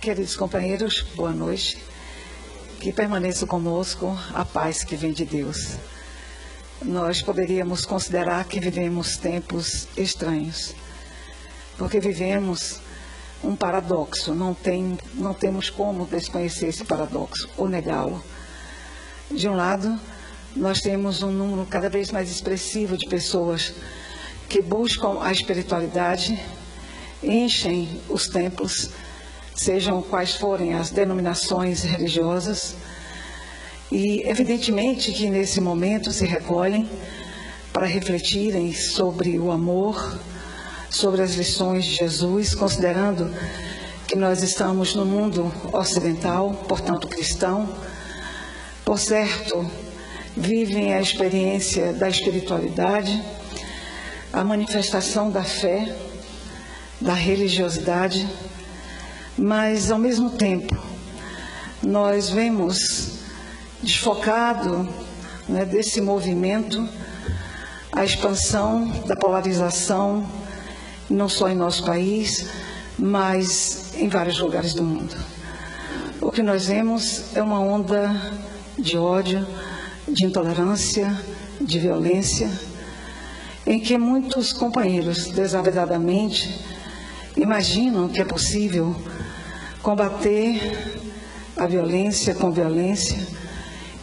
Queridos companheiros, boa noite. Que permaneça conosco a paz que vem de Deus. Nós poderíamos considerar que vivemos tempos estranhos, porque vivemos um paradoxo, não temos como desconhecer esse paradoxo ou negá-lo. De um lado, nós temos um número cada vez mais expressivo de pessoas que buscam a espiritualidade, enchem os templos, sejam quais forem as denominações religiosas, e evidentemente que nesse momento se recolhem para refletirem sobre o amor, sobre as lições de Jesus, considerando que nós estamos no mundo ocidental, portanto cristão. Por certo, vivem a experiência da espiritualidade, a manifestação da fé, da religiosidade, mas ao mesmo tempo nós vemos desfocado, desse movimento a expansão da polarização, não só em nosso país, mas em vários lugares do mundo. O que nós vemos é uma onda de ódio, de intolerância, de violência, em que muitos companheiros, desavedadamente, imaginam que é possível combater a violência com violência,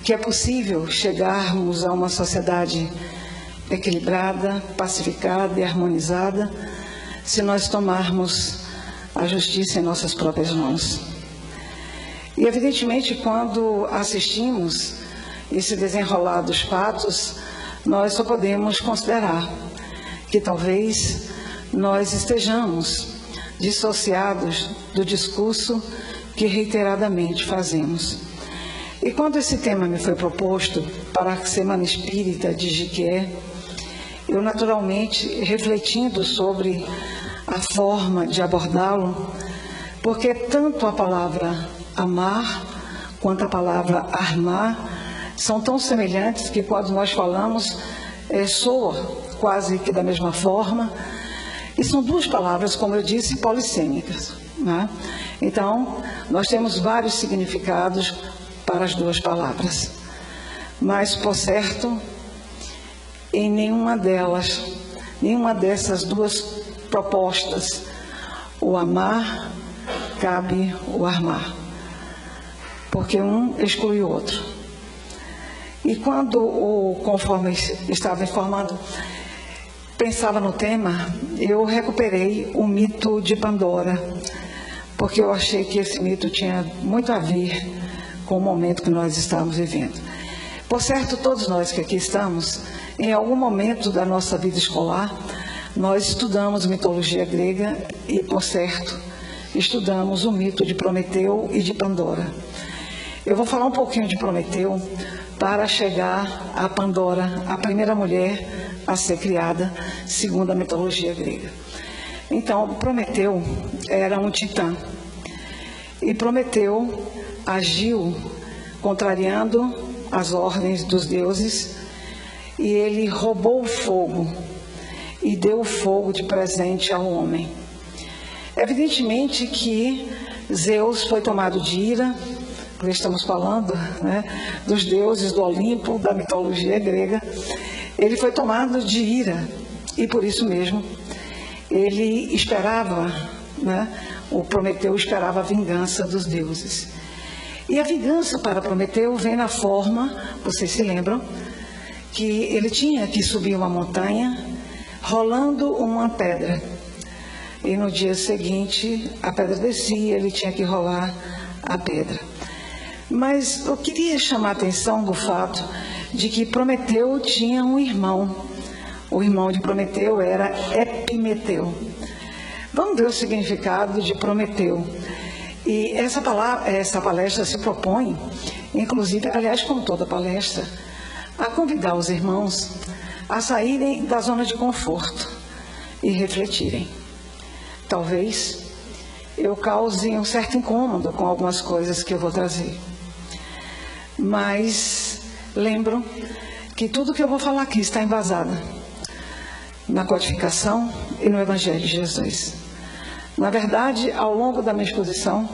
que é possível chegarmos a uma sociedade equilibrada, pacificada e harmonizada, se nós tomarmos a justiça em nossas próprias mãos. E, evidentemente, quando assistimos esse desenrolar dos fatos, nós só podemos considerar que talvez nós estejamos dissociados do discurso que reiteradamente fazemos. E quando esse tema me foi proposto para a Semana Espírita de Jiquié, eu naturalmente, refletindo sobre a forma de abordá-lo, porque tanto a palavra amar quanto a palavra armar são tão semelhantes que quando nós falamos, soa quase que da mesma forma, e são duas palavras, como eu disse, polissêmicas, né? Então, nós temos vários significados para as duas palavras, mas, por certo, em nenhuma dessas duas propostas, o amar cabe o armar, porque um exclui o outro. E quando, conforme estava informando, pensava no tema, eu recuperei o mito de Pandora, porque eu achei que esse mito tinha muito a ver com o momento que nós estamos vivendo. Por certo, todos nós que aqui estamos, em algum momento da nossa vida escolar, nós estudamos mitologia grega e, por certo, estudamos o mito de Prometeu e de Pandora. Eu vou falar um pouquinho de Prometeu para chegar a Pandora, a primeira mulher a ser criada, segundo a mitologia grega. Então, Prometeu era um titã. E Prometeu agiu contrariando as ordens dos deuses, e ele roubou o fogo e deu o fogo de presente ao homem. Evidentemente que Zeus foi tomado de ira, porque estamos falando, dos deuses do Olimpo, da mitologia grega. Ele foi tomado de ira e, por isso mesmo, ele esperava, o Prometeu esperava a vingança dos deuses. E a vingança para Prometeu vem na forma, vocês se lembram, que ele tinha que subir uma montanha rolando uma pedra. E no dia seguinte, a pedra descia, ele tinha que rolar a pedra. Mas eu queria chamar a atenção do fato de que Prometeu tinha um irmão. O irmão de Prometeu era Epimeteu. Vamos ver o significado de Prometeu. E essa palestra se propõe, inclusive, aliás, como toda palestra, a convidar os irmãos a saírem da zona de conforto e refletirem. Talvez eu cause um certo incômodo com algumas coisas que eu vou trazer. Mas lembro que tudo que eu vou falar aqui está embasado na codificação e no Evangelho de Jesus. Na verdade, ao longo da minha exposição,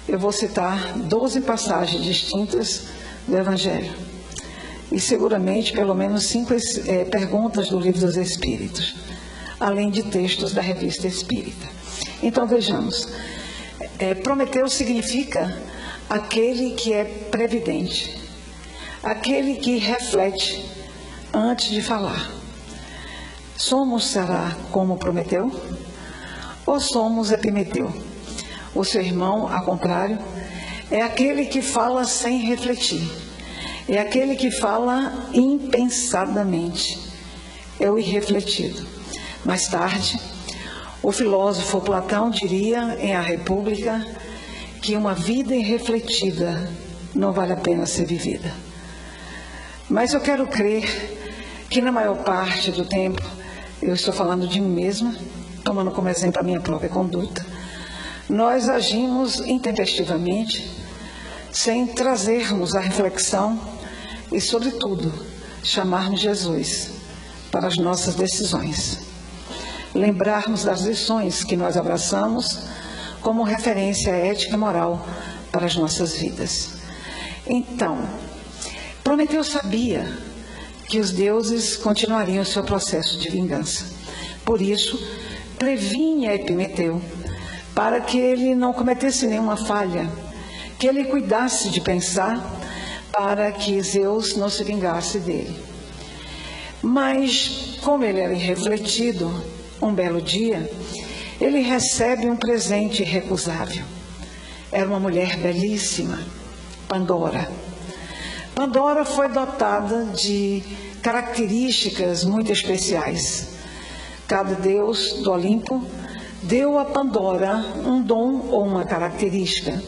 eu vou citar 12 passagens distintas do Evangelho. E seguramente pelo menos 5 perguntas do Livro dos Espíritos, além de textos da Revista Espírita. Então vejamos, Prometeu significa aquele que é previdente, aquele que reflete antes de falar. Será como Prometeu? Ou somos Epimeteu? O seu irmão, ao contrário, é aquele que fala sem refletir. É aquele que fala impensadamente. É o irrefletido. Mais tarde, o filósofo Platão diria em A República que uma vida irrefletida não vale a pena ser vivida. Mas eu quero crer que na maior parte do tempo, eu estou falando de mim mesma, tomando como exemplo a minha própria conduta, nós agimos intempestivamente, sem trazermos a reflexão e, sobretudo, chamarmos Jesus para as nossas decisões. Lembrarmos das lições que nós abraçamos como referência ética e moral para as nossas vidas. Então, Prometeu sabia que os deuses continuariam o seu processo de vingança. Por isso, previnha Epimeteu para que ele não cometesse nenhuma falha, que ele cuidasse de pensar para que Zeus não se vingasse dele. Mas, como ele era irrefletido, um belo dia, ele recebe um presente irrecusável. Era uma mulher belíssima, Pandora. Pandora foi dotada de características muito especiais. Cada deus do Olimpo deu a Pandora um dom ou uma característica.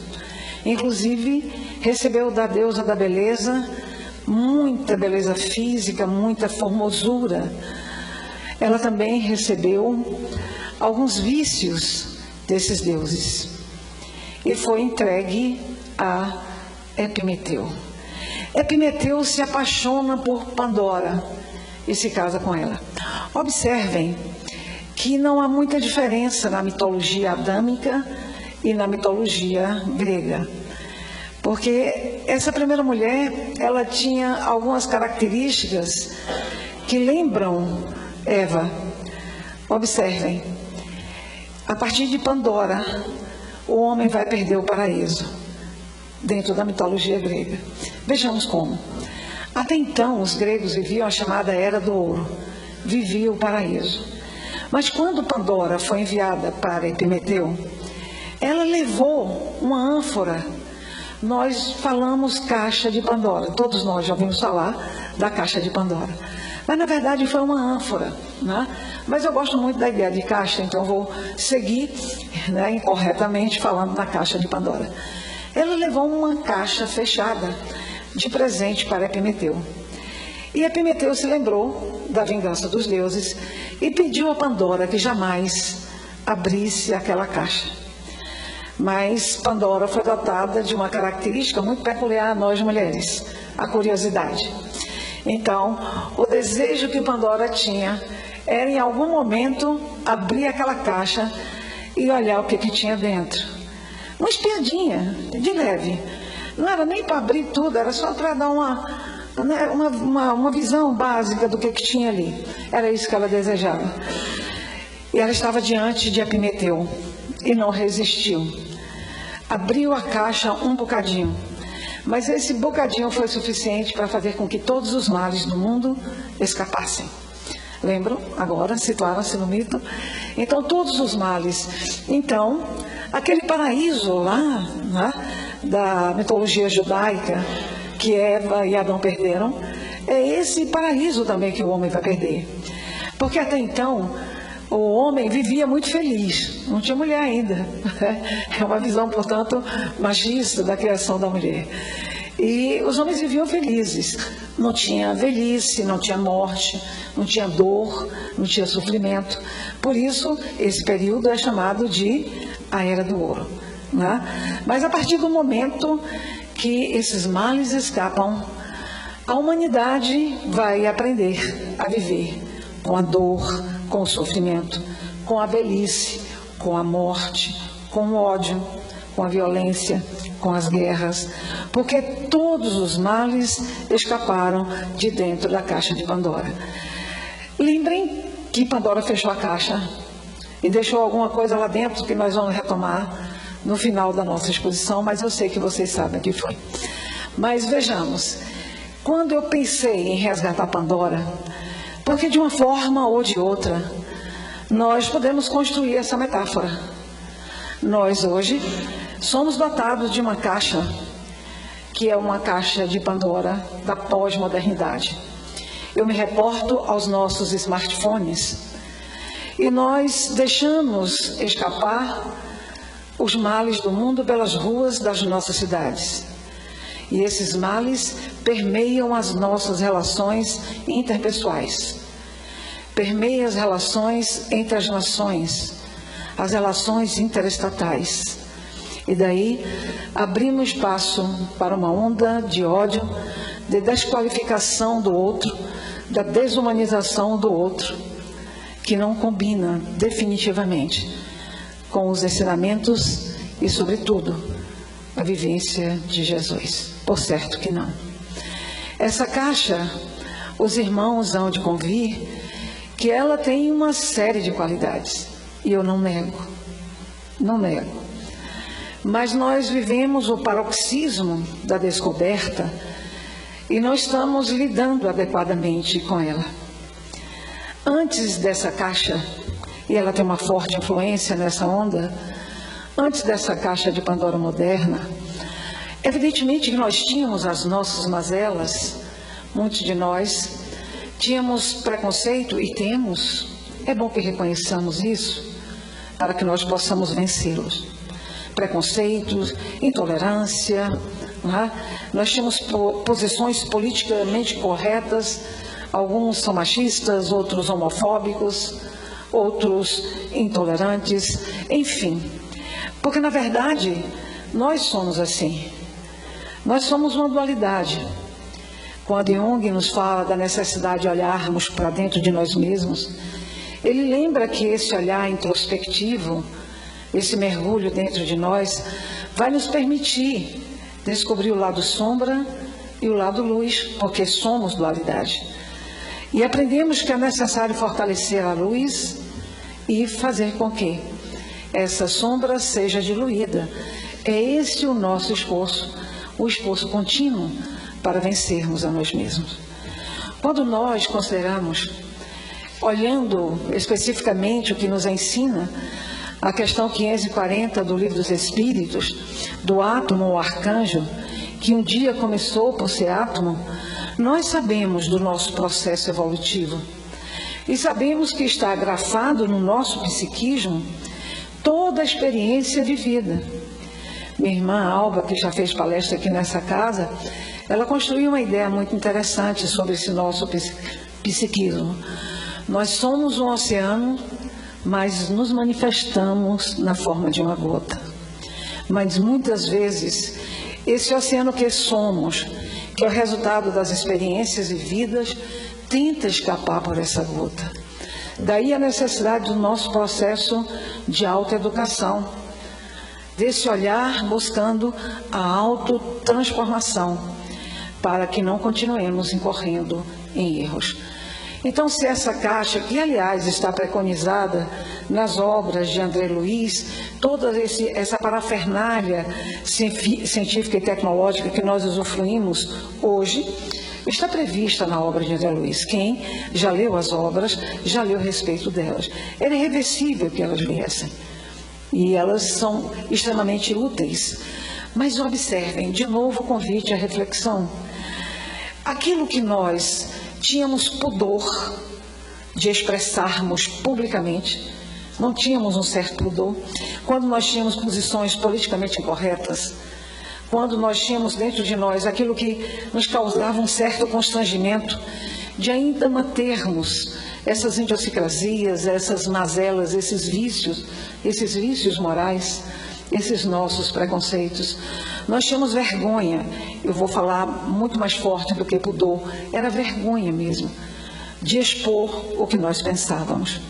Inclusive, recebeu da deusa da beleza muita beleza física, muita formosura. Ela também recebeu alguns vícios desses deuses e foi entregue a Epimeteu. Epimeteu se apaixona por Pandora e se casa com ela. Observem que não há muita diferença na mitologia adâmica e na mitologia grega, porque essa primeira mulher, ela tinha algumas características que lembram Eva. Observem, a partir de Pandora, o homem vai perder o paraíso, dentro da mitologia grega. Vejamos como. Até então, os gregos viviam a chamada Era do Ouro, viviam o paraíso. Mas quando Pandora foi enviada para Epimeteu, ela levou uma ânfora. Nós falamos caixa de Pandora, todos nós já ouvimos falar da caixa de Pandora. Mas na verdade foi uma ânfora, né? Mas eu gosto muito da ideia de caixa, então vou seguir, né, incorretamente falando da caixa de Pandora. Ela levou uma caixa fechada de presente para Epimeteu. E Epimeteu se lembrou da vingança dos deuses e pediu a Pandora que jamais abrisse aquela caixa. Mas Pandora foi dotada de uma característica muito peculiar a nós mulheres, a curiosidade. Então, o desejo que Pandora tinha era em algum momento abrir aquela caixa e olhar o que tinha dentro. Uma espiadinha, de leve. Não era nem para abrir tudo, era só para dar uma visão básica do que tinha ali. Era isso que ela desejava. E ela estava diante de Epimeteu e não resistiu. Abriu a caixa um bocadinho, mas esse bocadinho foi suficiente para fazer com que todos os males do mundo escapassem. Lembram? Agora situaram-se no mito. Então, todos os males. Então, aquele paraíso lá, né, da mitologia judaica, que Eva e Adão perderam, é esse paraíso também que o homem vai perder. Porque até então, o homem vivia muito feliz, não tinha mulher ainda. É uma visão, portanto, machista da criação da mulher. E os homens viviam felizes, não tinha velhice, não tinha morte, não tinha dor, não tinha sofrimento. Por isso, esse período é chamado de a Era do Ouro, né? Mas a partir do momento que esses males escapam, a humanidade vai aprender a viver com a dor, com o sofrimento, com a velhice, com a morte, com o ódio, com a violência, com as guerras, porque todos os males escaparam de dentro da caixa de Pandora. Lembrem que Pandora fechou a caixa e deixou alguma coisa lá dentro que nós vamos retomar no final da nossa exposição, mas eu sei que vocês sabem o que foi. Mas vejamos, quando eu pensei em resgatar Pandora, porque de uma forma ou de outra, nós podemos construir essa metáfora. Nós hoje somos dotados de uma caixa, que é uma caixa de Pandora da pós-modernidade. Eu me reporto aos nossos smartphones e nós deixamos escapar os males do mundo pelas ruas das nossas cidades. E esses males permeiam as nossas relações interpessoais, permeiam as relações entre as nações, as relações interestatais. E daí abrimos espaço para uma onda de ódio, de desqualificação do outro, da desumanização do outro, que não combina definitivamente com os ensinamentos e, sobretudo, a vivência de Jesus. Por certo que não. Essa caixa, os irmãos hão de convir que ela tem uma série de qualidades, e eu não nego, não nego. Mas nós vivemos o paroxismo da descoberta e não estamos lidando adequadamente com ela. Antes dessa caixa, e ela tem uma forte influência nessa onda, antes dessa caixa de Pandora moderna, evidentemente que nós tínhamos as nossas mazelas, muitos de nós tínhamos preconceito e temos, é bom que reconheçamos isso, para que nós possamos vencê-los. Preconceitos, intolerância, não é? Nós tínhamos posições politicamente corretas, alguns são machistas, outros homofóbicos, outros intolerantes, enfim. Porque, na verdade, nós somos assim. Nós somos uma dualidade. Quando Jung nos fala da necessidade de olharmos para dentro de nós mesmos, ele lembra que esse olhar introspectivo, esse mergulho dentro de nós, vai nos permitir descobrir o lado sombra e o lado luz, porque somos dualidade. E aprendemos que é necessário fortalecer a luz e fazer com que essa sombra seja diluída. É esse o nosso esforço, o esforço contínuo para vencermos a nós mesmos. Quando nós consideramos, olhando especificamente o que nos ensina a questão 540 do Livro dos Espíritos, do átomo ou arcanjo, que um dia começou por ser átomo, nós sabemos do nosso processo evolutivo e sabemos que está grafado no nosso psiquismo toda a experiência de vida. Minha irmã Alba, que já fez palestra aqui nessa casa, ela construiu uma ideia muito interessante sobre esse nosso psiquismo. Nós somos um oceano, mas nos manifestamos na forma de uma gota. Mas muitas vezes, esse oceano que somos, que é o resultado das experiências e vidas, tenta escapar por essa gota. Daí a necessidade do nosso processo de autoeducação, desse olhar buscando a autotransformação, para que não continuemos incorrendo em erros. Então, se essa caixa, que aliás está preconizada nas obras de André Luiz, toda essa parafernália científica e tecnológica que nós usufruímos hoje, está prevista na obra de André Luiz. Quem já leu as obras, já leu a respeito delas. Era irreversível que elas viessem. E elas são extremamente úteis. Mas observem, de novo o convite à reflexão. Aquilo que nós tínhamos pudor de expressarmos publicamente, não tínhamos um certo pudor, quando nós tínhamos posições politicamente incorretas, quando nós tínhamos dentro de nós aquilo que nos causava um certo constrangimento de ainda mantermos essas idiosincrasias, essas mazelas, esses vícios morais, esses nossos preconceitos. Nós tínhamos vergonha, eu vou falar muito mais forte do que pudor, era vergonha mesmo, de expor o que nós pensávamos.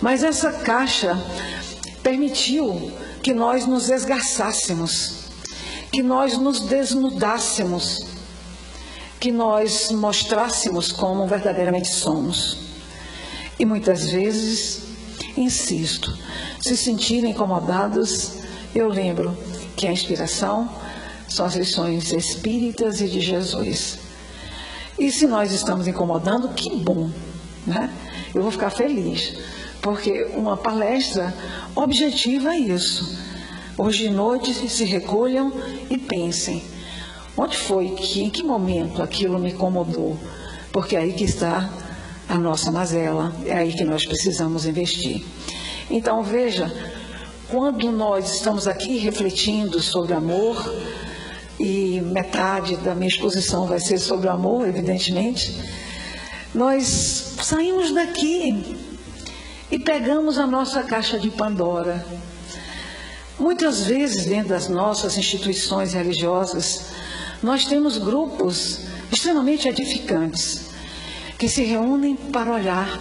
Mas essa caixa permitiu que nós nos esgarçássemos, que nós nos desnudássemos, que nós mostrássemos como verdadeiramente somos. E muitas vezes, insisto, se sentirem incomodados, eu lembro que a inspiração são as lições espíritas e de Jesus. E se nós estamos incomodando, que bom, né? Eu vou ficar feliz, porque uma palestra objetiva é isso. Hoje de noite se recolham e pensem, onde foi que, em que momento aquilo me incomodou? Porque é aí que está a nossa mazela, é aí que nós precisamos investir. Então veja, quando nós estamos aqui refletindo sobre amor, e metade da minha exposição vai ser sobre o amor, evidentemente, nós saímos daqui e pegamos a nossa caixa de Pandora. Muitas vezes, dentro das nossas instituições religiosas, nós temos grupos extremamente edificantes, que se reúnem para olhar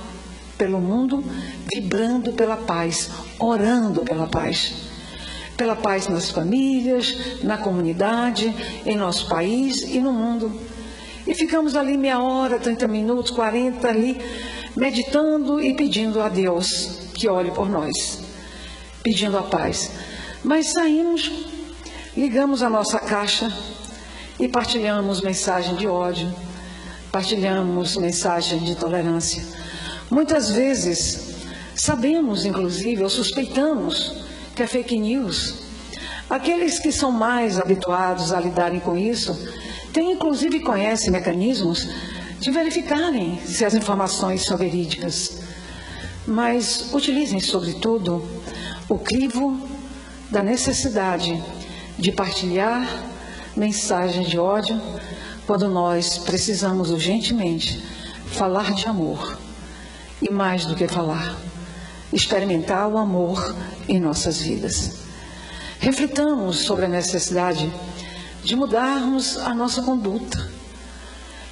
pelo mundo, vibrando pela paz, orando pela paz. Pela paz nas famílias, na comunidade, em nosso país e no mundo. E ficamos ali meia hora, 30 minutos, 40 ali, meditando e pedindo a Deus que olhe por nós, pedindo a paz. Mas saímos, ligamos a nossa caixa e partilhamos mensagem de ódio, partilhamos mensagem de intolerância. Muitas vezes sabemos, inclusive, ou suspeitamos que é fake news. Aqueles que são mais habituados a lidarem com isso, têm inclusive conhecem mecanismos de verificarem se as informações são verídicas. Mas utilizem, sobretudo, o crivo da necessidade de partilhar mensagens de ódio, quando nós precisamos urgentemente falar de amor. E mais do que falar, experimentar o amor em nossas vidas. Reflitamos sobre a necessidade de mudarmos a nossa conduta.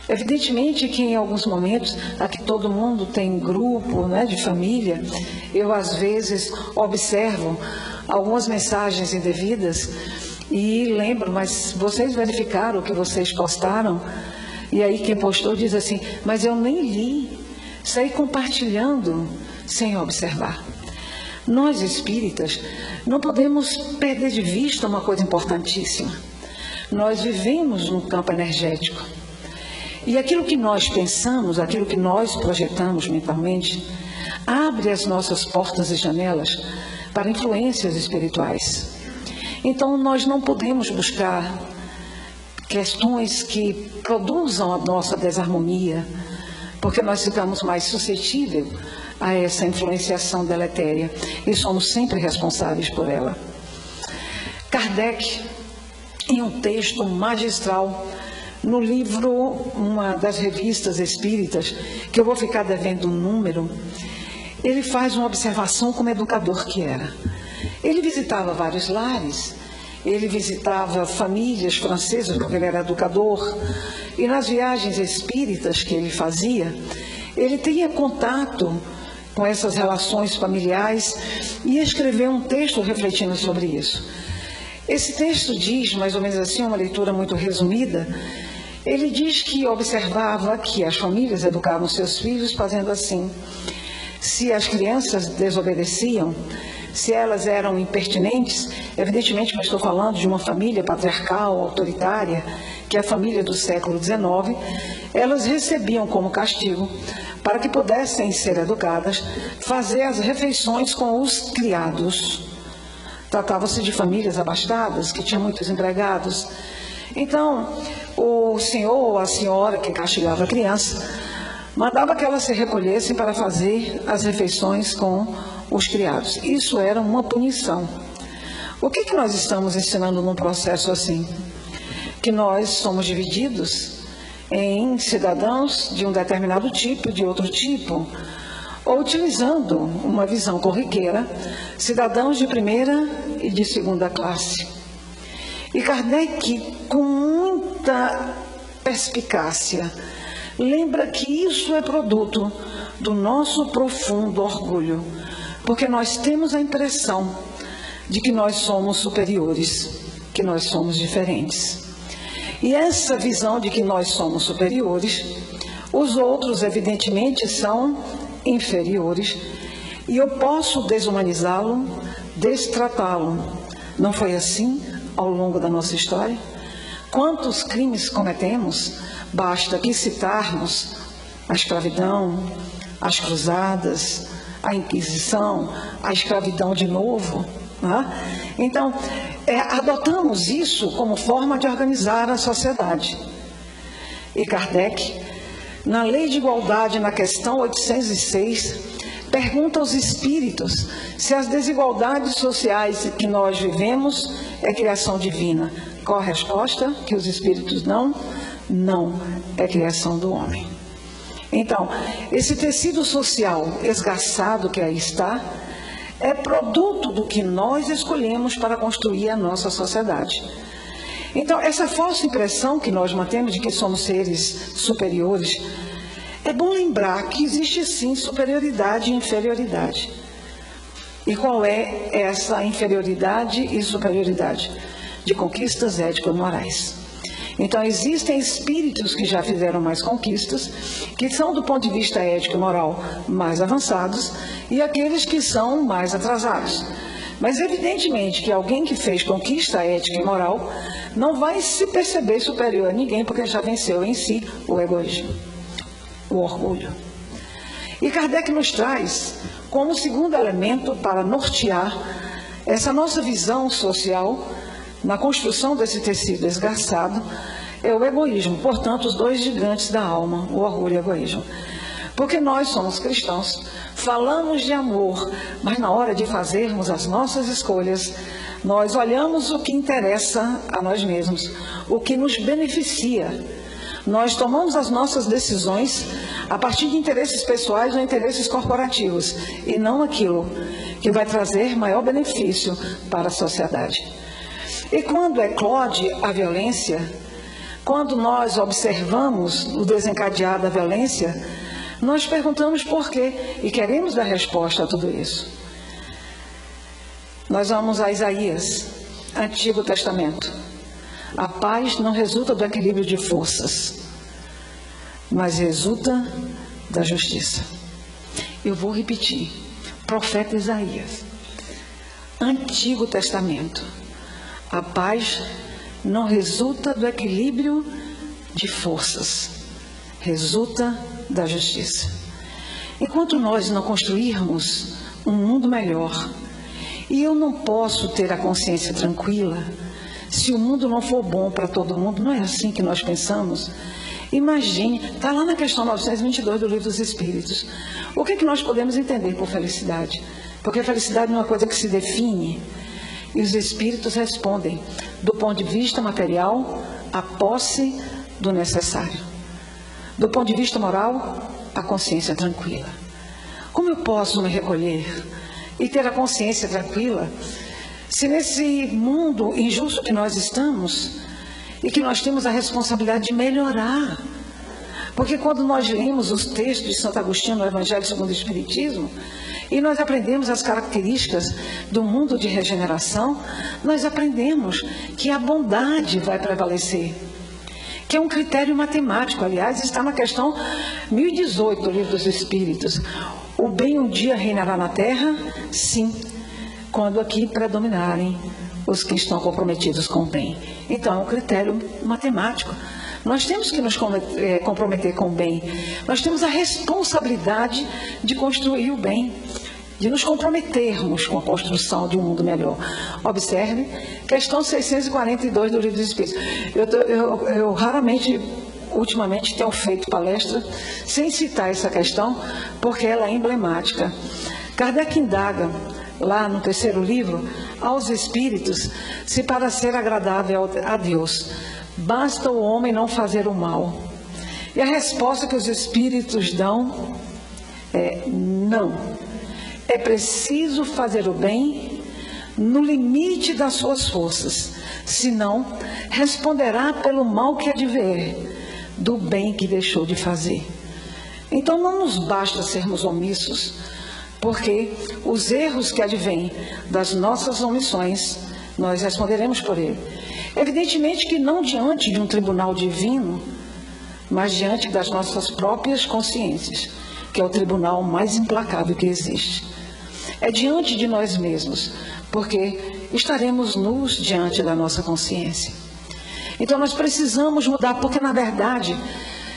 Evidentemente que em alguns momentos, aqui todo mundo tem grupo, né, de família, eu às vezes observo algumas mensagens indevidas e lembro, mas vocês verificaram o que vocês postaram? E aí quem postou diz assim, mas eu nem li, saí compartilhando sem observar. Nós espíritas não podemos perder de vista uma coisa importantíssima. Nós vivemos num campo energético. E aquilo que nós pensamos, aquilo que nós projetamos mentalmente, abre as nossas portas e janelas para influências espirituais. Então nós não podemos buscar questões que produzam a nossa desarmonia, porque nós ficamos mais suscetíveis a essa influenciação deletéria e somos sempre responsáveis por ela. Kardec, em um texto magistral, no livro, uma das revistas espíritas, que eu vou ficar devendo um número, ele faz uma observação como educador que era. Ele visitava vários lares, ele visitava famílias francesas, porque ele era educador, e nas viagens espíritas que ele fazia, ele tinha contato com essas relações familiares e escreveu um texto refletindo sobre isso. Esse texto diz, mais ou menos assim, uma leitura muito resumida, ele diz que observava que as famílias educavam seus filhos fazendo assim. Se as crianças desobedeciam, se elas eram impertinentes, evidentemente que eu estou falando de uma família patriarcal, autoritária, que é a família do século XIX, elas recebiam como castigo, para que pudessem ser educadas, fazer as refeições com os criados. Tratava-se de famílias abastadas, que tinham muitos empregados. Então, o senhor ou a senhora que castigava a criança, mandava que elas se recolhessem para fazer as refeições com os criados. Isso era uma punição. O que nós estamos ensinando num processo assim? Que nós somos divididos em cidadãos de um determinado tipo, de outro tipo, ou utilizando uma visão corriqueira, cidadãos de primeira e de segunda classe. E Kardec, com muita perspicácia, lembra que isso é produto do nosso profundo orgulho, porque nós temos a impressão de que nós somos superiores, que nós somos diferentes. E essa visão de que nós somos superiores, os outros evidentemente são inferiores, e eu posso desumanizá-lo, destratá-lo. Não foi assim ao longo da nossa história? Quantos crimes cometemos? Basta aqui citarmos a escravidão, as cruzadas, a Inquisição, a escravidão de novo. Né? Então, adotamos isso como forma de organizar a sociedade. E Kardec, na Lei de Igualdade, na questão 806, pergunta aos espíritos se as desigualdades sociais que nós vivemos é criação divina. Qual a resposta? Que os espíritos não é criação do homem. Então, esse tecido social esgarçado que aí está, é produto do que nós escolhemos para construir a nossa sociedade. Então, essa falsa impressão que nós mantemos de que somos seres superiores, é bom lembrar que existe sim superioridade e inferioridade. E qual é essa inferioridade e superioridade? De conquistas ético-morais. Então, existem espíritos que já fizeram mais conquistas, que são, do ponto de vista ético e moral, mais avançados, e aqueles que são mais atrasados. Mas, evidentemente, que alguém que fez conquista ética e moral não vai se perceber superior a ninguém, porque já venceu em si o egoísmo, o orgulho. E Kardec nos traz como segundo elemento para nortear essa nossa visão social na construção desse tecido esgarçado, é o egoísmo. Portanto, os dois gigantes da alma, o orgulho e o egoísmo. Porque nós somos cristãos, falamos de amor, mas na hora de fazermos as nossas escolhas, nós olhamos o que interessa a nós mesmos, o que nos beneficia. Nós tomamos as nossas decisões a partir de interesses pessoais ou interesses corporativos, e não aquilo que vai trazer maior benefício para a sociedade. E quando eclode a violência, quando nós observamos o desencadear da violência, nós perguntamos por quê e queremos dar resposta a tudo isso. Nós vamos a Isaías, Antigo Testamento. A paz não resulta do equilíbrio de forças, mas resulta da justiça. Eu vou repetir. Profeta Isaías, Antigo Testamento. A paz não resulta do equilíbrio de forças, resulta da justiça. Enquanto nós não construirmos um mundo melhor, e eu não posso ter a consciência tranquila se o mundo não for bom para todo mundo, não é assim que nós pensamos? Imagine, está lá na questão 922 do Livro dos Espíritos, o que é que nós podemos entender por felicidade? Porque a felicidade não é uma coisa que se define. E os espíritos respondem, do ponto de vista material, a posse do necessário. Do ponto de vista moral, a consciência tranquila. Como eu posso me recolher e ter a consciência tranquila se nesse mundo injusto que nós estamos e que nós temos a responsabilidade de melhorar? Porque quando nós lemos os textos de Santo Agostinho no Evangelho segundo o Espiritismo, e nós aprendemos as características do mundo de regeneração, nós aprendemos que a bondade vai prevalecer, que é um critério matemático, aliás, está na questão 1018 do Livro dos Espíritos. O bem um dia reinará na terra? Sim, quando aqui predominarem os que estão comprometidos com o bem. Então, é um critério matemático. Nós temos que nos comprometer com o bem. Nós temos a responsabilidade de construir o bem, de nos comprometermos com a construção de um mundo melhor. Observe, questão 642 do Livro dos Espíritos. Eu raramente, ultimamente, tenho feito palestra sem citar essa questão, porque ela é emblemática. Kardec indaga, lá no terceiro livro, aos espíritos, se para ser agradável a Deus, basta o homem não fazer o mal. E a resposta que os espíritos dão é não. É preciso fazer o bem no limite das suas forças, senão responderá pelo mal que advier do bem que deixou de fazer. Então não nos basta sermos omissos porque os erros que advêm das nossas omissões, nós responderemos por ele. Evidentemente que não diante de um tribunal divino, mas diante das nossas próprias consciências, que é o tribunal mais implacável que existe. É diante de nós mesmos, porque estaremos nus diante da nossa consciência. Então nós precisamos mudar, porque na verdade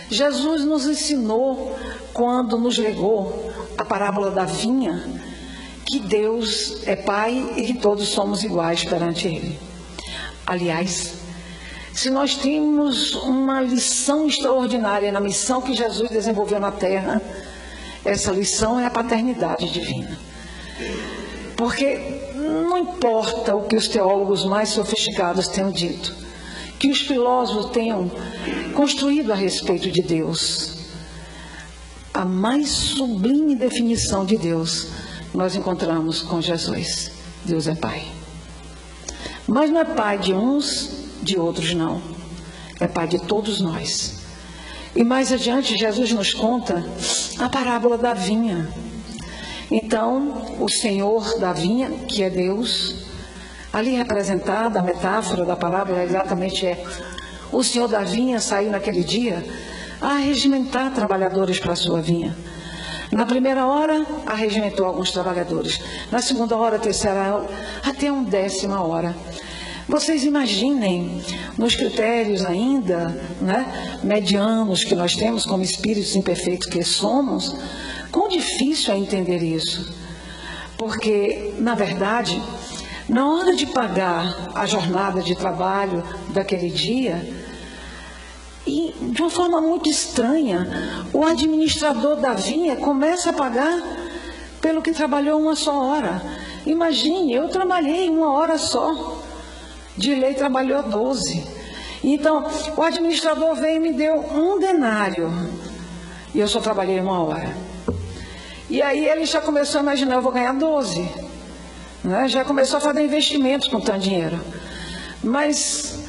Jesus nos ensinou, quando nos legou a parábola da vinha, que Deus é Pai e que todos somos iguais perante Ele. Aliás, se nós temos uma lição extraordinária na missão que Jesus desenvolveu na terra, essa lição é a paternidade divina. Porque não importa o que os teólogos mais sofisticados tenham dito, que os filósofos tenham construído a respeito de Deus, a mais sublime definição de Deus nós encontramos com Jesus. Deus é Pai. Mas não é Pai de uns, de outros não. É Pai de todos nós. E mais adiante Jesus nos conta a parábola da vinha. Então, o Senhor da vinha, que é Deus, ali representada, a metáfora da parábola exatamente é: o Senhor da vinha saiu naquele dia a regimentar trabalhadores para a sua vinha. Na primeira hora, arregimentou alguns trabalhadores. Na segunda hora, terceira hora, até 10ª hora. Vocês imaginem, nos critérios ainda, medianos que nós temos como espíritos imperfeitos que somos, quão difícil é entender isso. Porque, na verdade, na hora de pagar a jornada de trabalho daquele dia, e de uma forma muito estranha, o administrador da vinha começa a pagar pelo que trabalhou uma só hora. Imagine, eu trabalhei 1 hora só, de lei trabalhou 12. Então, o administrador veio e me deu 1 denário, e eu só trabalhei 1 hora. E aí ele já começou a imaginar: eu vou ganhar 12. Já começou a fazer investimentos com tanto dinheiro. Mas,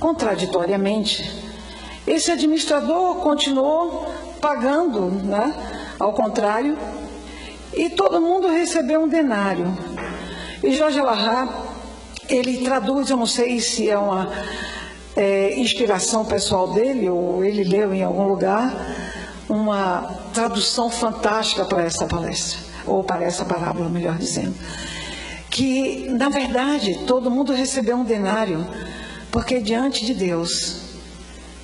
contraditoriamente, esse administrador continuou pagando, ao contrário, e todo mundo recebeu 1 denário. E Jorge Lahar, ele traduz, eu não sei se é uma inspiração pessoal dele, ou ele leu em algum lugar, uma tradução fantástica para essa palestra, ou para essa parábola, melhor dizendo. Que, na verdade, todo mundo recebeu 1 denário, porque diante de Deus,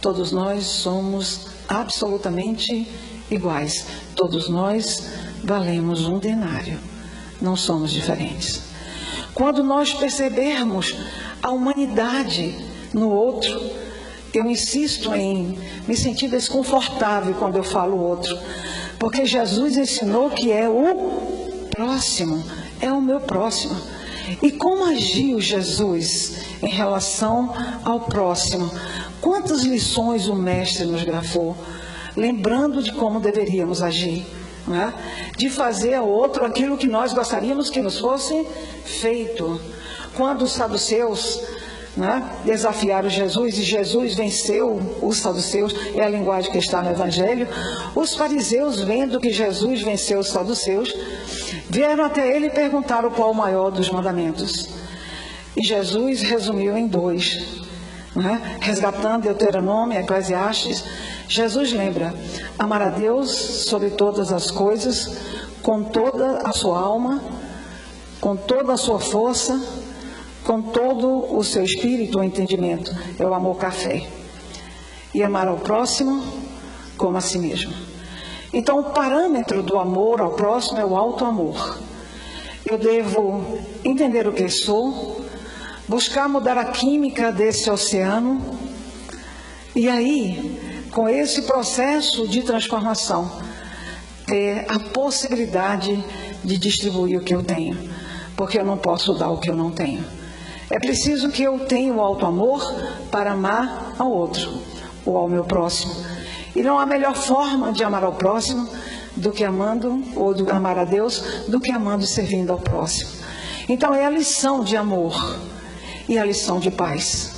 todos nós somos absolutamente iguais. Todos nós valemos 1 denário. Não somos diferentes. Quando nós percebermos a humanidade no outro, eu insisto em me sentir desconfortável quando eu falo outro, porque Jesus ensinou que é o próximo, é o meu próximo. E como agiu Jesus em relação ao próximo? Quantas lições o Mestre nos grafou, lembrando de como deveríamos agir, de fazer ao outro aquilo que nós gostaríamos que nos fosse feito. Quando os saduceus desafiaram Jesus, e Jesus venceu os saduceus, é a linguagem que está no Evangelho, os fariseus, vendo que Jesus venceu os saduceus, vieram até ele e perguntaram qual o maior dos mandamentos. E Jesus resumiu em 2, resgatando Deuteronômio, Eclesiastes. Jesus lembra: amar a Deus sobre todas as coisas, com toda a sua alma, com toda a sua força, com todo o seu espírito ou entendimento. É o amor com a fé. E amar ao próximo como a si mesmo. Então, o parâmetro do amor ao próximo é o auto-amor. Eu devo entender o que sou, buscar mudar a química desse oceano, e aí, com esse processo de transformação, ter a possibilidade de distribuir o que eu tenho, porque eu não posso dar o que eu não tenho. É preciso que eu tenha o auto-amor para amar ao outro, ou ao meu próximo. E não há melhor forma de amar ao próximo do que amando, ou de amar a Deus, do que amando e servindo ao próximo. Então é a lição de amor e a lição de paz.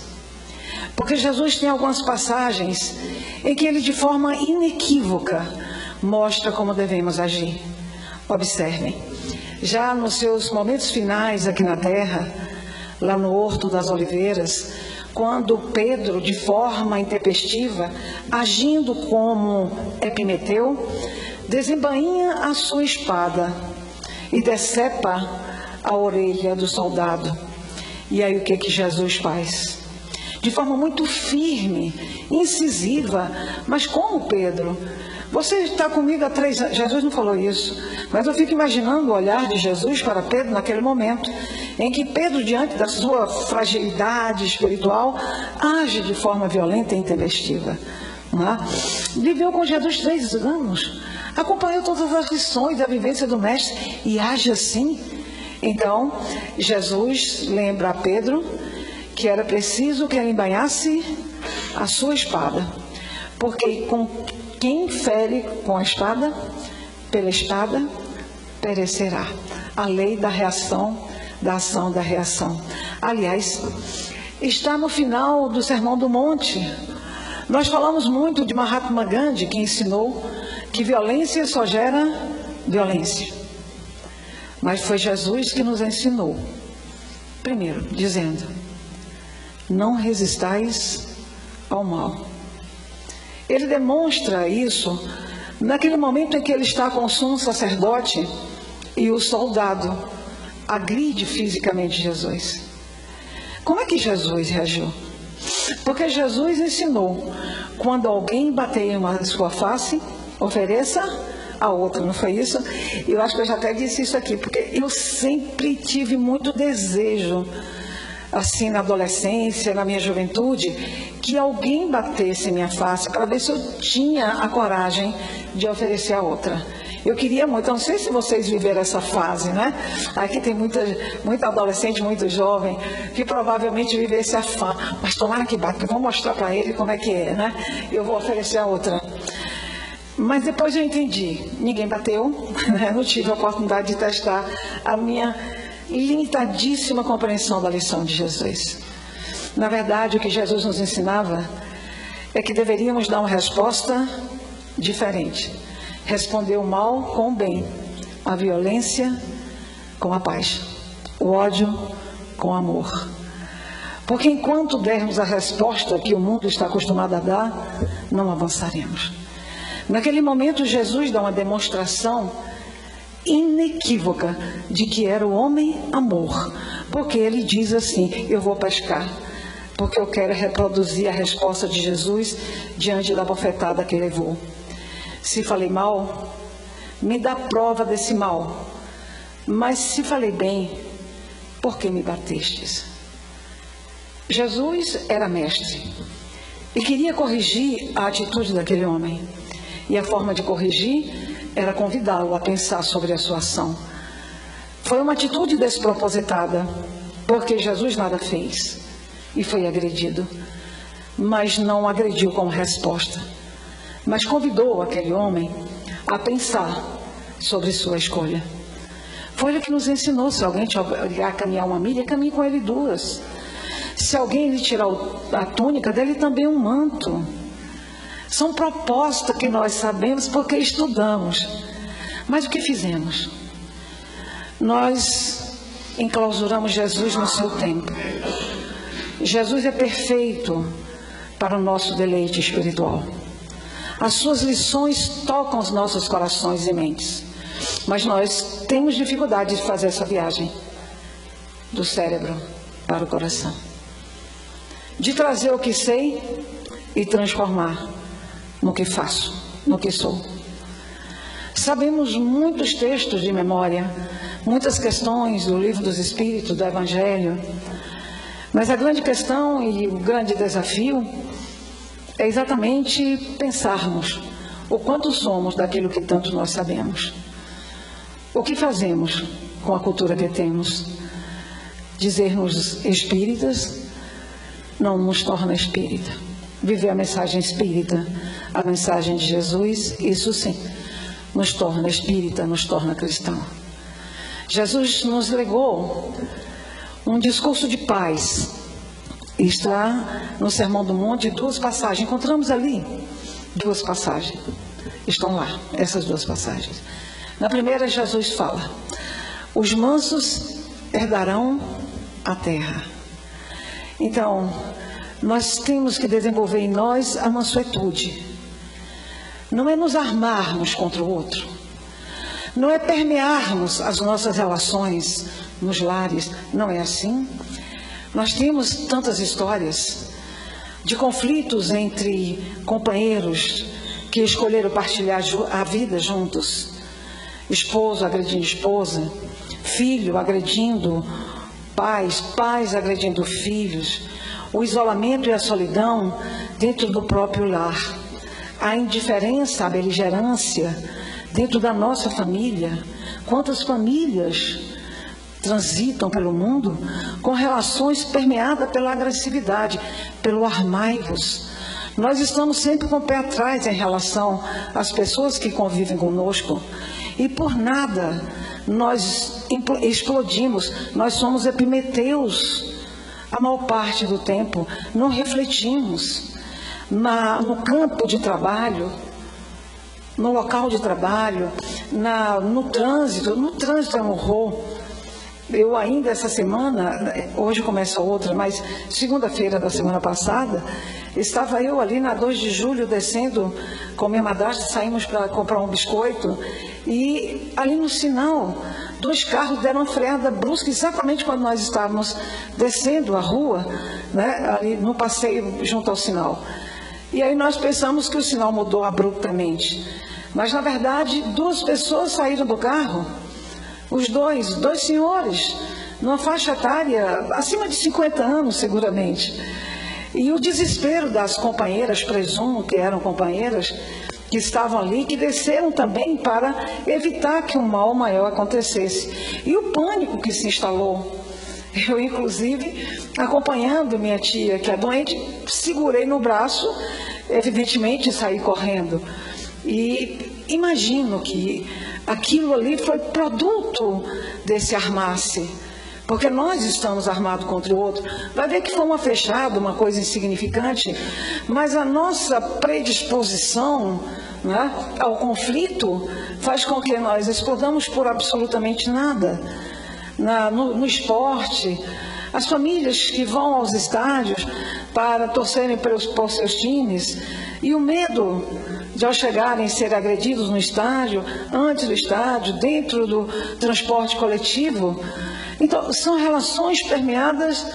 Porque Jesus tem algumas passagens em que ele, de forma inequívoca, mostra como devemos agir. Observem. já nos seus momentos finais aqui na terra, lá no Horto das Oliveiras, quando Pedro, de forma intempestiva, agindo como Epimeteu, desembainha a sua espada e decepa a orelha do soldado. E aí o que Jesus faz? De forma muito firme, incisiva, mas como Pedro? Você está comigo há 3 anos. Jesus não falou isso, mas eu fico imaginando o olhar de Jesus para Pedro naquele momento, em que Pedro, diante da sua fragilidade espiritual, age de forma violenta e intempestiva. Não é? Viveu com Jesus 3 anos, acompanhou todas as lições da vivência do Mestre e age assim. Então, Jesus lembra a Pedro que era preciso que ele embainhasse a sua espada, porque com quem fere com a espada, pela espada perecerá. A lei da reação, da ação, da reação. Aliás, está no final do Sermão do Monte. Nós falamos muito de Mahatma Gandhi, que ensinou que violência só gera violência. Mas foi Jesus que nos ensinou. Primeiro, dizendo: não resistais ao mal. Ele demonstra isso naquele momento em que ele está com o sumo sacerdote e o soldado agride fisicamente Jesus. Como é que Jesus reagiu? Porque Jesus ensinou: quando alguém bater em uma sua face, ofereça a outra, não foi isso? Eu acho que eu já até disse isso aqui, porque eu sempre tive muito desejo, assim, na adolescência, na minha juventude, que alguém batesse em minha face para ver se eu tinha a coragem de oferecer a outra. Eu queria muito, eu não sei se vocês viveram essa fase, né? Aqui tem muita adolescente, muito jovem, que provavelmente vive esse afã. Mas tomara que bata, eu vou mostrar para ele como é que é, né? Eu vou oferecer a outra. Mas depois eu entendi, ninguém bateu, né? Não tive a oportunidade de testar a minha limitadíssima compreensão da lição de Jesus. Na verdade, o que Jesus nos ensinava é que deveríamos dar uma resposta diferente. Responder o mal com o bem, a violência com a paz, o ódio com o amor. Porque enquanto dermos a resposta que o mundo está acostumado a dar, não avançaremos. Naquele momento, Jesus dá uma demonstração inequívoca de que era o homem amor, porque ele diz assim: eu vou pescar, porque eu quero reproduzir a resposta de Jesus diante da bofetada que levou. Se falei mal, me dá prova desse mal, mas se falei bem, por que me batestes? Jesus era mestre e queria corrigir a atitude daquele homem, e a forma de corrigir era convidá-lo a pensar sobre a sua ação. Foi uma atitude despropositada, porque Jesus nada fez e foi agredido, mas não agrediu como resposta, mas convidou aquele homem a pensar sobre sua escolha. Foi o que nos ensinou: se alguém te obrigar a caminhar 1 milha, caminhe com ele 2. Se alguém lhe tirar a túnica, dele também um manto. São propostas que nós sabemos porque estudamos. Mas o que fizemos? Nós enclausuramos Jesus no seu tempo. Jesus é perfeito para o nosso deleite espiritual. As suas lições tocam os nossos corações e mentes. Mas nós temos dificuldade de fazer essa viagem do cérebro para o coração. De trazer o que sei e transformar no que faço, no que sou. Sabemos muitos textos de memória, muitas questões do Livro dos Espíritos, do Evangelho, mas a grande questão e o grande desafio é exatamente pensarmos o quanto somos daquilo que tanto nós sabemos. O que fazemos com a cultura que temos? Dizer-nos espíritas não nos torna espírita. Viver a mensagem espírita, a mensagem de Jesus, isso sim, nos torna espírita, nos torna cristão. Jesus nos legou um discurso de paz. Está no Sermão do Monte 2 passagens. Encontramos ali 2 passagens. Estão lá, essas 2 passagens. Na primeira, Jesus fala: Os mansos herdarão a terra. Então, nós temos que desenvolver em nós a mansuetude. Não é nos armarmos contra o outro. Não é permearmos as nossas relações nos lares. Não é assim. Nós temos tantas histórias de conflitos entre companheiros que escolheram partilhar a vida juntos. Esposo agredindo esposa, filho agredindo pais, pais agredindo filhos, o isolamento e a solidão dentro do próprio lar, a indiferença, a beligerância dentro da nossa família. Quantas famílias transitam pelo mundo com relações permeadas pela agressividade, pelo armai-vos. Nós estamos sempre com o pé atrás em relação às pessoas que convivem conosco e por nada nós explodimos. Nós somos epimeteus a maior parte do tempo, não refletimos no campo de trabalho, no local de trabalho, no trânsito. No trânsito é um horror. Eu ainda essa semana, hoje começa outra, mas segunda-feira da semana passada, estava eu ali na 2 de julho descendo com minha madrasta, saímos para comprar um biscoito e ali no sinal, 2 carros deram uma freada brusca exatamente quando nós estávamos descendo a rua, né, ali no passeio junto ao sinal. E aí nós pensamos que o sinal mudou abruptamente, mas na verdade 2 pessoas saíram do carro. Os dois senhores, numa faixa etária acima de 50 anos, seguramente. E o desespero das companheiras, presumo que eram companheiras, que estavam ali, que desceram também para evitar que um mal maior acontecesse. E o pânico que se instalou. Eu, inclusive, acompanhando minha tia, que é doente, segurei no braço, evidentemente saí correndo. E imagino que aquilo ali foi produto desse armar-se, porque nós estamos armados contra o outro. Vai ver que foi uma fechada, uma coisa insignificante, mas a nossa predisposição, né, ao conflito faz com que nós explodamos por absolutamente nada. No esporte, as famílias que vão aos estádios para torcerem por seus times, e o medo de ao chegarem ser agredidos no estádio, antes do estádio, dentro do transporte coletivo. Então, são relações permeadas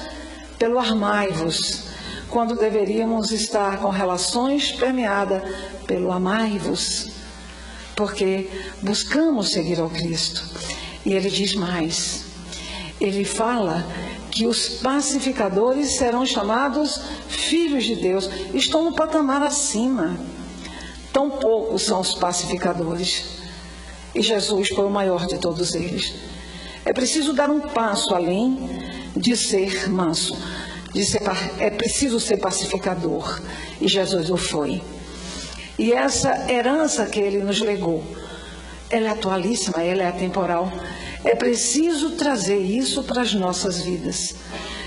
pelo armai-vos, quando deveríamos estar com relações permeadas pelo amai-vos, porque buscamos seguir ao Cristo. E ele diz mais, ele fala que os pacificadores serão chamados filhos de Deus, estão no patamar acima. Tão poucos são os pacificadores, e Jesus foi o maior de todos eles. É preciso dar um passo além de ser manso, é preciso ser pacificador, e Jesus o foi. E essa herança que ele nos legou, ela é atualíssima, ela é atemporal. É preciso trazer isso para as nossas vidas.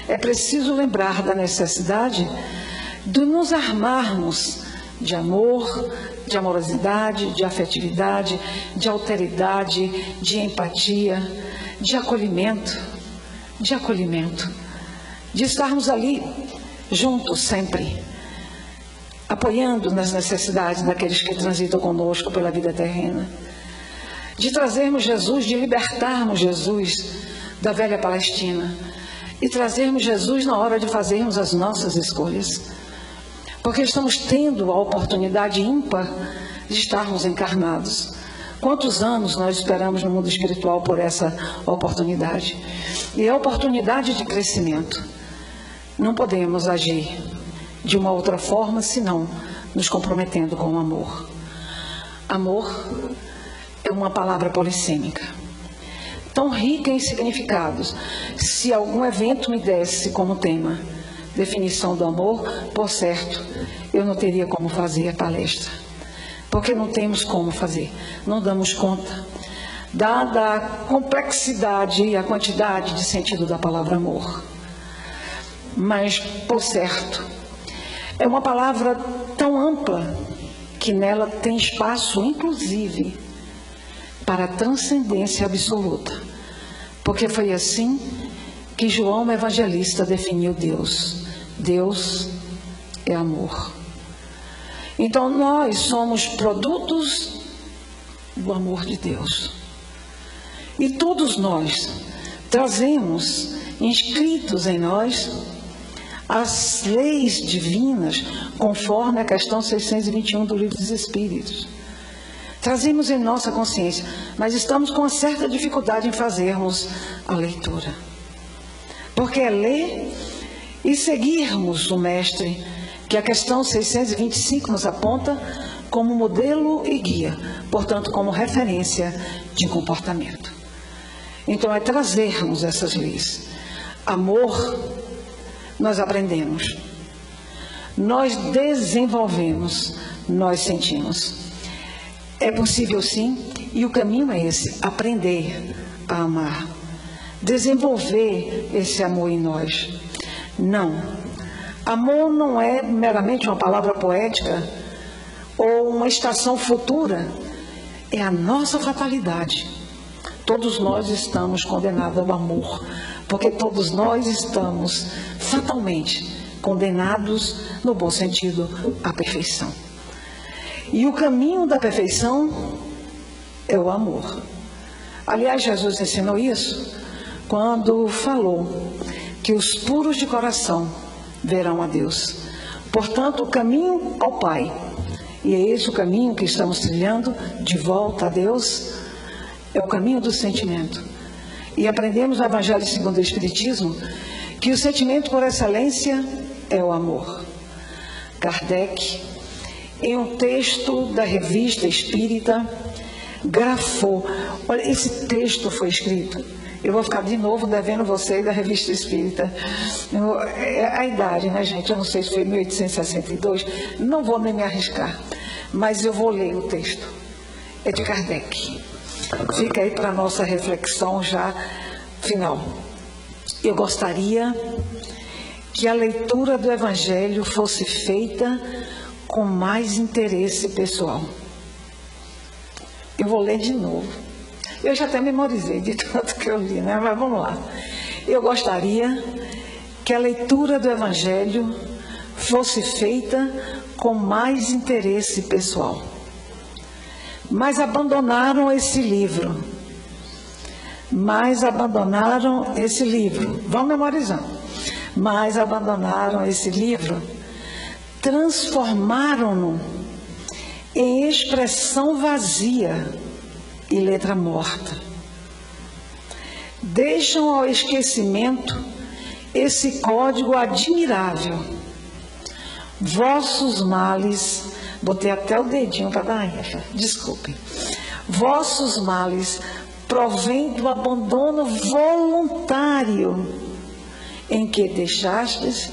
É preciso lembrar da necessidade de nos armarmos de amor, de amorosidade, de afetividade, de alteridade, de empatia, de acolhimento, de estarmos ali juntos sempre, apoiando nas necessidades daqueles que transitam conosco pela vida terrena, de trazermos Jesus, de libertarmos Jesus da velha Palestina e trazermos Jesus na hora de fazermos as nossas escolhas. Porque estamos tendo a oportunidade ímpar de estarmos encarnados. Quantos anos nós esperamos no mundo espiritual por essa oportunidade? E é a oportunidade de crescimento. Não podemos agir de uma outra forma, senão nos comprometendo com o amor. Amor é uma palavra polissêmica, tão rica em significados. Se algum evento me desse como tema definição do amor, por certo, eu não teria como fazer a palestra, porque não temos como fazer, não damos conta, dada a complexidade e a quantidade de sentido da palavra amor. Mas, por certo, é uma palavra tão ampla que nela tem espaço, inclusive, para a transcendência absoluta, Porque foi assim que João Evangelista definiu Deus. Deus é amor. Então nós somos produtos do amor de Deus. E todos nós trazemos inscritos em nós as leis divinas, conforme a questão 621 do Livro dos Espíritos. Trazemos em nossa consciência, mas estamos com uma certa dificuldade em fazermos a leitura. Porque é ler e seguirmos o Mestre, que a questão 625 nos aponta como modelo e guia, portanto, como referência de comportamento. Então, é trazermos essas leis. Amor, nós aprendemos, nós desenvolvemos, nós sentimos. É possível sim, e o caminho é esse, aprender a amar, desenvolver esse amor em nós. Não, amor não é meramente uma palavra poética ou uma estação futura, é a nossa fatalidade. Todos nós estamos condenados ao amor, porque todos nós estamos fatalmente condenados, no bom sentido, à perfeição. E o caminho da perfeição é o amor. Aliás, Jesus ensinou isso quando falou que os puros de coração verão a Deus. Portanto, o caminho ao Pai, e é esse o caminho que estamos trilhando de volta a Deus, é o caminho do sentimento. E aprendemos no Evangelho segundo o Espiritismo que o sentimento por excelência é o amor. Kardec, em um texto da Revista Espírita, grafou. Olha, esse texto foi escrito. Eu vou ficar de novo devendo vocês da Revista Espírita. A idade, né, gente? Eu não sei se foi 1862. Não vou nem me arriscar. Mas eu vou ler o texto. É de Kardec. Fica aí para a nossa reflexão já final. Eu gostaria que a leitura do Evangelho fosse feita com mais interesse pessoal. Eu vou ler de novo. Eu já até memorizei de tanto que eu li, né? Mas vamos lá. Eu gostaria que a leitura do Evangelho fosse feita com mais interesse pessoal. Mas abandonaram esse livro. Vão memorizando. Mas abandonaram esse livro, transformaram-no em expressão vazia e letra morta. Deixam ao esquecimento esse código admirável. Vossos males, botei até o dedinho para dar ênfase, desculpem. Vossos males provêm do abandono voluntário em que deixastes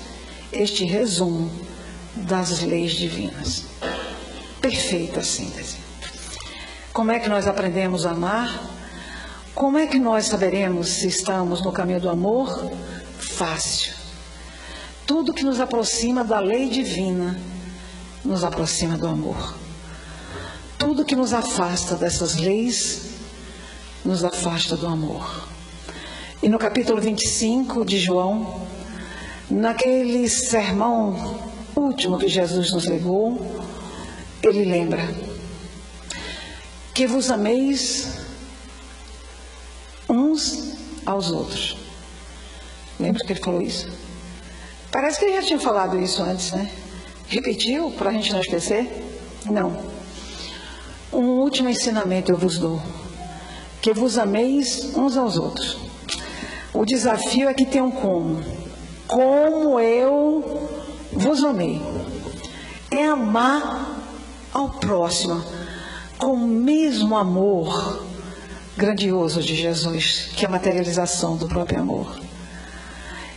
este resumo das leis divinas. Perfeita síntese. Como é que nós aprendemos a amar? Como é que nós saberemos se estamos no caminho do amor? Fácil. Tudo que nos aproxima da lei divina nos aproxima do amor. Tudo que nos afasta dessas leis nos afasta do amor. E no capítulo 25 de João, naquele sermão último que Jesus nos legou, ele lembra que vos ameis uns aos outros. Lembra que ele falou isso? Parece que ele já tinha falado isso antes, né? Repetiu para a gente não esquecer? Não. Um último ensinamento eu vos dou: que vos ameis uns aos outros. O desafio é que tem um como eu vos amei. É amar ao próximo com o mesmo amor grandioso de Jesus, que é a materialização do próprio amor.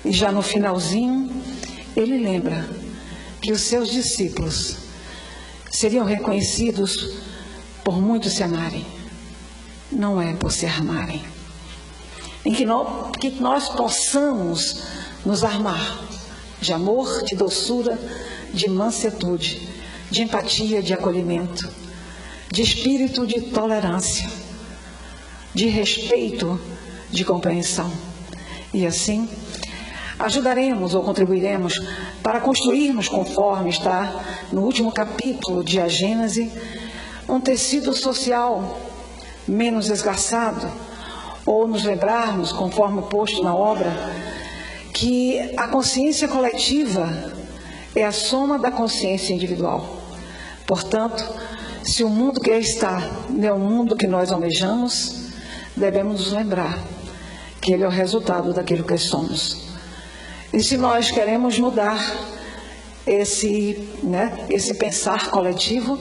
E já no finalzinho, ele lembra que os seus discípulos seriam reconhecidos por muitos se amarem, não é por se armarem. Em que nós possamos nos armar de amor, de doçura, de mansuetude, de empatia, de acolhimento, de espírito de tolerância, de respeito, de compreensão. E assim, ajudaremos ou contribuiremos para construirmos, conforme está no último capítulo de A Gênese, um tecido social menos esgarçado, ou nos lembrarmos, conforme posto na obra, que a consciência coletiva é a soma da consciência individual. Portanto, se o mundo que está não é o mundo que nós almejamos, devemos nos lembrar que ele é o resultado daquilo que somos. E se nós queremos mudar esse pensar coletivo,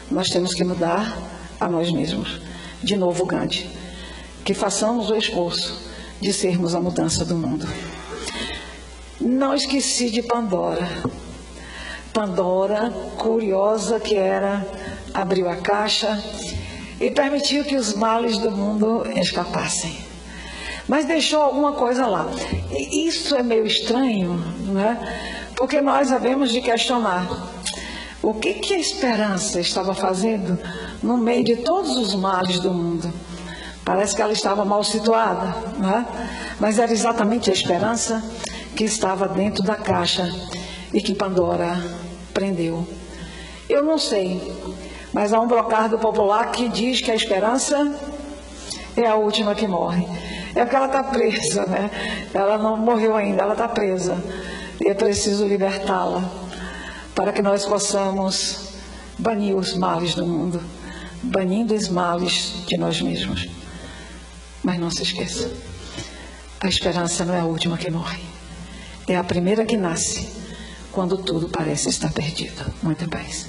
nós temos que mudar a nós mesmos. De novo, Gandhi, que façamos o esforço de sermos a mudança do mundo. Não esqueci de Pandora. Pandora, curiosa que era, abriu a caixa e permitiu que os males do mundo escapassem. Mas deixou alguma coisa lá. E isso é meio estranho, não é? Porque nós havemos de questionar o que a esperança estava fazendo no meio de todos os males do mundo. Parece que ela estava mal situada, não é? Mas era exatamente a esperança que estava dentro da caixa e que Pandora prendeu. Eu não sei, mas há um brocardo popular que diz que a esperança é a última que morre. É porque ela está presa, né? Ela não morreu ainda, ela está presa. E é preciso libertá-la para que nós possamos banir os males do mundo, banindo os males de nós mesmos. Mas não se esqueça, a esperança não é a última que morre. É a primeira que nasce quando tudo parece estar perdido. Muita paz.